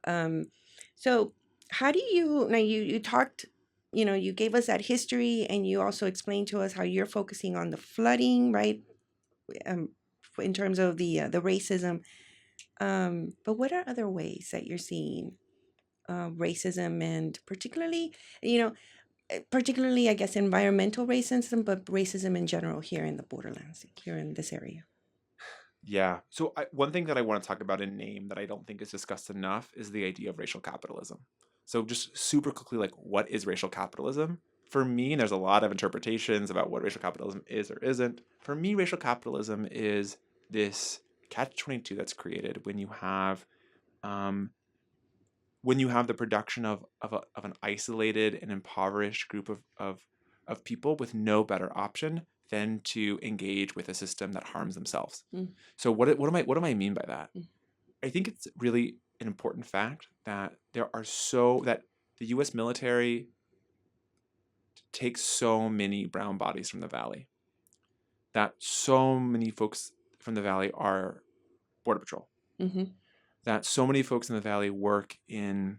Um, so how do you now you talked, you gave us that history, and you also explained to us how you're focusing on the flooding, right? Um, in terms of the racism. But what are other ways that you're seeing racism, and particularly, I guess, environmental racism, but racism in general here in the borderlands, here in this area? Yeah. So one thing that I want to talk about in name that I don't think is discussed enough is the idea of racial capitalism. So just super quickly, like, what is racial capitalism? For me, and there's a lot of interpretations about what racial capitalism is or isn't. For me, racial capitalism is this catch-22 that's created um, when you have the production of an isolated and impoverished group of people with no better option than to engage with a system that harms themselves. Mm. So what do I mean by that? Mm. I think it's really an important fact that that the U.S. military takes so many brown bodies from the valley, that so many folks from the valley are border patrol, Mm-hmm. that so many folks in the valley work in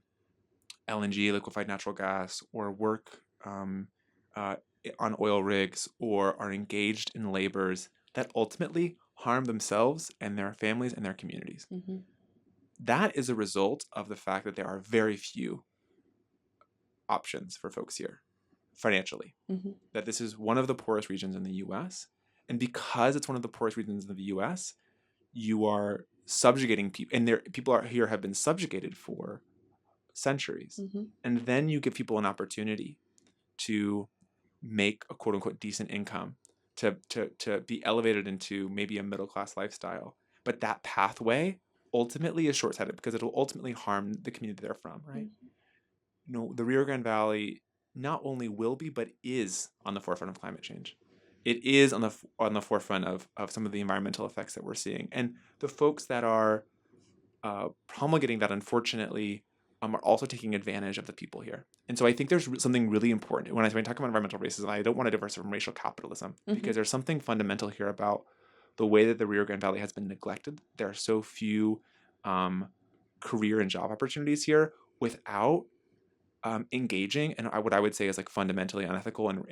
LNG, liquefied natural gas, or work uh, on oil rigs, or are engaged in labors that ultimately harm themselves and their families and their communities. Mm-hmm. That is a result of the fact that there are very few options for folks here financially. Mm-hmm. That this is one of the poorest regions in the US. And because it's one of the poorest regions in the US, you are subjugating people, and people are here have been subjugated for centuries. Mm-hmm. And then you give people an opportunity to make a quote unquote decent income, to be elevated into maybe a middle class lifestyle. But that pathway ultimately is short sighted because it'll ultimately harm the community they're from, right? Mhm. The Rio Grande Valley not only will be, but is on the forefront of climate change. It is on the forefront of some of the environmental effects that we're seeing. And the folks that are promulgating that, unfortunately, are also taking advantage of the people here. And so I think there's something really important. When I talk about environmental racism, I don't want to diverse it from racial capitalism, Mhm. because there's something fundamental here about the way that the Rio Grande Valley has been neglected. There are so few um, career and job opportunities here without engaging in what I would say is like fundamentally unethical and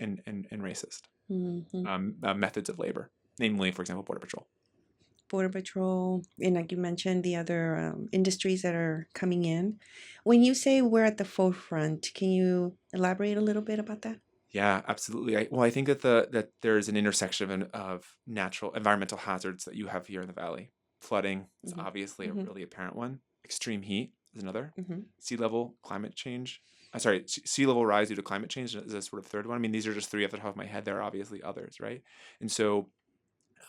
racist Mhm. methods of labor, namely, for example, Border Patrol. Border Patrol, and like you mentioned, the other industries that are coming in. When you say we're at the forefront, can you elaborate a little bit about that? Yeah, absolutely. I think that that there's an intersection of natural environmental hazards that you have here in the valley. Flooding is Mm-hmm. obviously a Mm-hmm. really apparent one. Extreme heat is another. Mm-hmm. Sea level climate change. Sorry, sea level rise due to climate change is a sort of third one. I mean, these are just three off the top of my head. There are obviously others, right? And so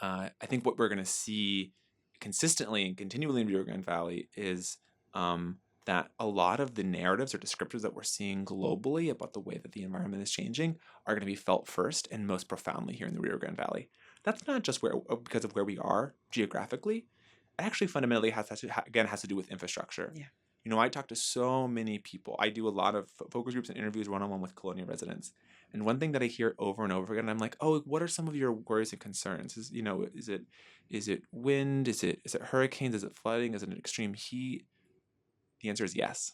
I think what we're going to see consistently and continually in Rio Grande Valley is that a lot of the narratives or descriptors that we're seeing globally about the way that the environment is changing are going to be felt first and most profoundly here in the Rio Grande Valley. That's not just because of where we are geographically. It actually fundamentally has to do with infrastructure. Yeah. I talk to so many people. I do a lot of focus groups and interviews one-on-one with colonial residents. And one thing that I hear over and over again, I'm like, oh, what are some of your worries and concerns? Is it wind? Is it hurricanes? Is it flooding? Is it extreme heat? The answer is yes.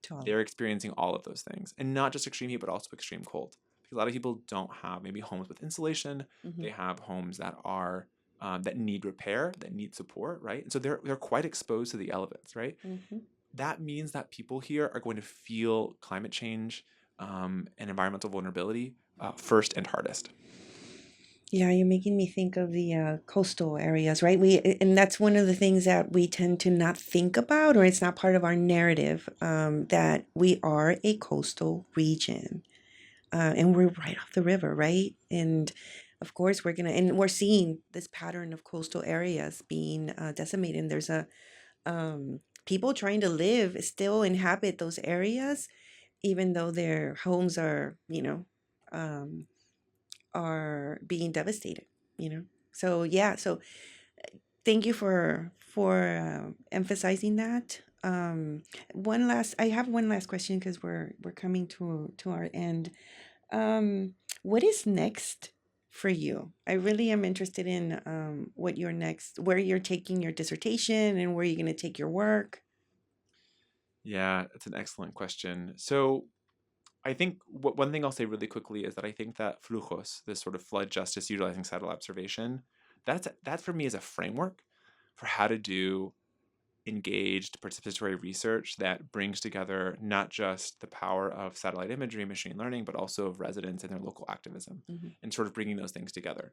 To all of They're experiencing all of those things, and not just extreme heat, but also extreme cold. Because a lot of people don't have maybe homes with insulation. it. Mm-hmm. They have homes that are that need repair, that need support, right? And so they're quite exposed to the elements, right? Mm-hmm. That means that people here are going to feel climate change and environmental vulnerability first and hardest. Yeah, you're making me think of the coastal areas, right? And that's one of the things that we tend to not think about, or it's not part of our narrative, that we are a coastal region, and we're right off the river, right? And of course, and we're seeing this pattern of coastal areas being decimated. And there's people trying to still inhabit those areas, even though their homes um, are being devastated. You know, so yeah, so thank you for emphasizing that. I have one last question because we're coming to our end. Um, what is next for you? I really am interested in where you're taking your dissertation and where you're going to take your work. Yeah, that's an excellent question. So I think one thing I'll say really quickly is that I think that flujos, this sort of flood justice utilizing satellite observation, that for me is a framework for how to do engaged participatory research that brings together not just the power of satellite imagery and machine learning, but also of residents and their local activism, Hmm. and sort of bringing those things together.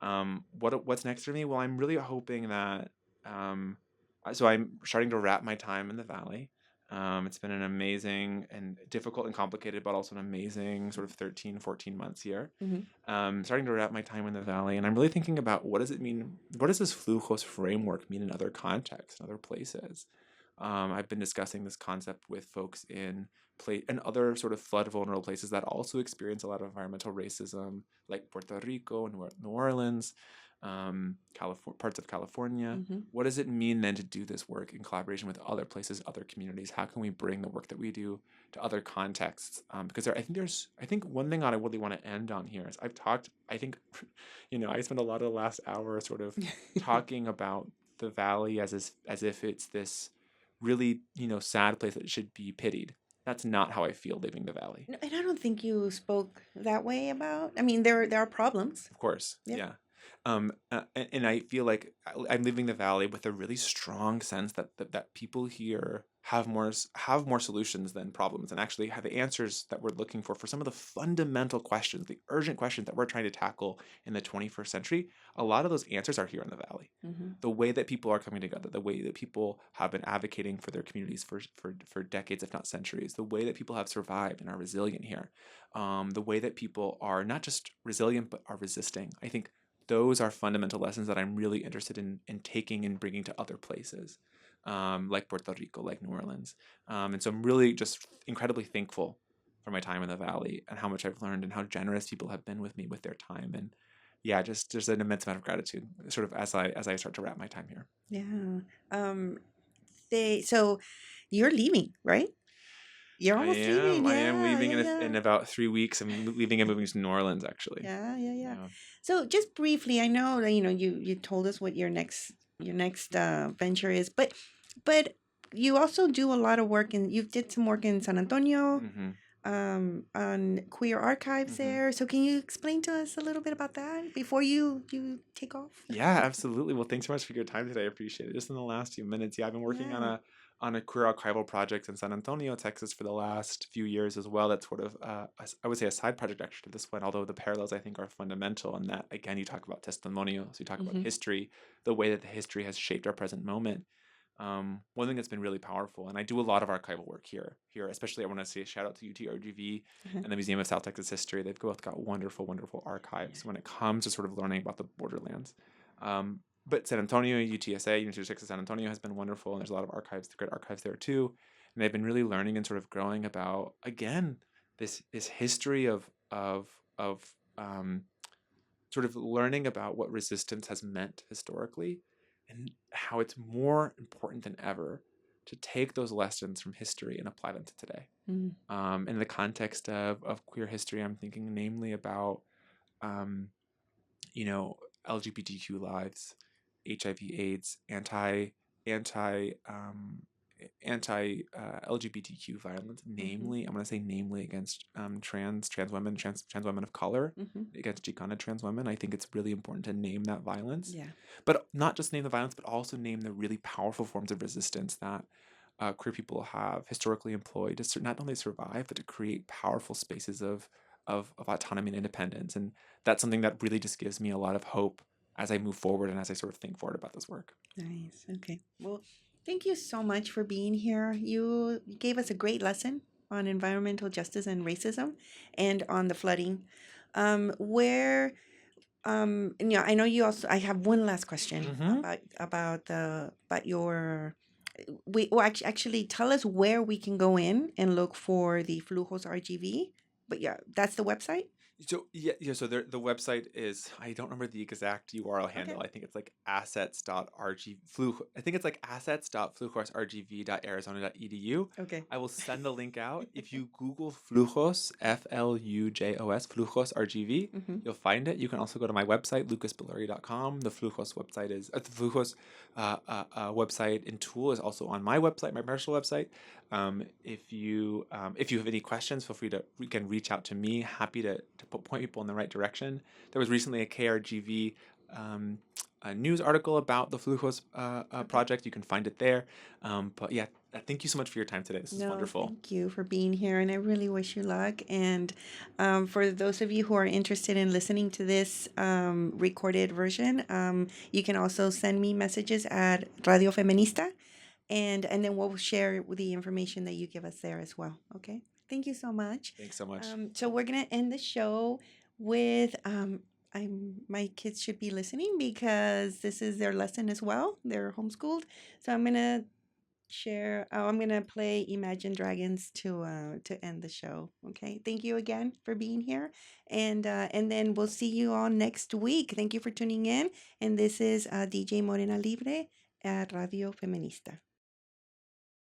What's next for me? Well, I'm really hoping that. So I'm starting to wrap my time in the valley. It's been an amazing and difficult and complicated, but also an amazing sort of 13, 14 months here. Hmm. Starting to wrap my time in the valley, and I'm really thinking about what does it mean? What does this flujos framework mean in other contexts, in other places? I've been discussing this concept with folks in and other sort of flood vulnerable places that also experience a lot of environmental racism, like Puerto Rico and New Orleans, parts of California. Hmm. What does it mean then to do this work in collaboration with other places, other communities? How can we bring the work that we do to other contexts? Because I think one thing I really want to end on here is I think, I spent a lot of the last hour sort of talking about the valley as if it's this really, sad place that should be pitied. That's not how I feel living the valley. No, and I don't think you spoke that way about. I mean, there are problems. Of course, Yeah. yeah. And I feel like I'm leaving the valley with a really strong sense that people here have more solutions than problems, and actually have the answers that we're looking for some of the fundamental questions, the urgent questions that we're trying to tackle in the 21st century. A lot of those answers are here in the valley. Mm-hmm. The way that people are coming together, the way that people have been advocating for their communities for decades, if not centuries, the way that people have survived and are resilient here, the way that people are not just resilient but are resisting. I think those are fundamental lessons that I'm really interested in taking and bringing to other places, like Puerto Rico, like New Orleans. And so I'm really just incredibly thankful for my time in the Valley and how much I've learned and how generous people have been with me with their time. And yeah, just an immense amount of gratitude, sort of as I start to wrap my time here. Yeah. Um, so you're leaving, right? You're almost leaving. I am Yeah, leaving yeah, in yeah. about 3 weeks. I'm leaving and moving to New Orleans, actually. Yeah, yeah, yeah. Yeah. So just briefly, I know that you told us what your next venture is, but you also do a lot of work and you did some work in San Antonio Mm-hmm. on queer archives Mm-hmm. there. So can you explain to us a little bit about that before you take off? Yeah, absolutely. Well, thanks so much for your time today. I appreciate it. Just in the last few minutes, yeah, I've been working Yeah. on a queer archival project in San Antonio, Texas, for the last few years as well. That's sort of I would say a side project actually to this one, although the parallels I think are fundamental. And that again, you talk about testimonials, you talk about Mm-hmm. history, the way that the history has shaped our present moment. One thing that's been really powerful, and I do a lot of archival work here. Here, especially, I want to say a shout out to UTRGV Uh-huh. and the Museum of South Texas History. They've both got wonderful, wonderful archives when it comes to sort of learning about the borderlands. But San Antonio, UTSA, University of Texas San Antonio, has been wonderful, and there's a lot of archives, great archives there too. And I've been really learning and sort of growing about again this history of um, sort of learning about what resistance has meant historically and how it's more important than ever to take those lessons from history and apply them to today. Mm-hmm. In the context of queer history, I'm thinking namely about um, you know, LGBTQ lives, HIV/AIDS, anti LGBTQ violence, Mm-hmm. namely, I'm going to say namely against trans women of color, Mm-hmm. against Chicana trans women. I think it's really important to name that violence, Yeah. but not just name the violence, but also name the really powerful forms of resistance that queer people have historically employed to not only survive, but to create powerful spaces of autonomy and independence. And that's something that really just gives me a lot of hope as I move forward and as I sort of think forward about this work. Nice. Okay. Well, thank you so much for being here. You gave us a great lesson on environmental justice and racism and on the flooding. Where and yeah, I know you also I have one last question Mm-hmm. about your actually tell us where we can go in and look for the Flujos RGV. But yeah, that's the website. So yeah. So the website is, I don't remember the exact URL Okay. handle. I think it's like assets.rg flu. I think it's like assets.flujosrgv.arizona.edu. Okay. I will send the link out. If you Google Flujos, Flujos, Flujos RGV, Mm-hmm. you'll find it. You can also go to my website, lucasbelluri.com. The Flujos website is the Flujos website and tool is also on my website, my personal website. If you have any questions, feel free to reach out to me. Happy to point people in the right direction. There was recently a KRGV a news article about the Flujos Okay. project. You can find it there. But yeah, thank you so much for your time today. This is No, wonderful. thank you for being here, and I really wish you luck. And for those of you who are interested in listening to this recorded version, you can also send me messages at Radio Feminista, and then we'll share the information that you give us there as well. Okay. Thank you so much. Thanks so much. So we're gonna end the show with my kids should be listening because this is their lesson as well. They're homeschooled, so I'm gonna play Imagine Dragons to end the show. Okay. Thank you again for being here, and then we'll see you all next week. Thank you for tuning in, and this is DJ Morena Libre at Radio Feminista.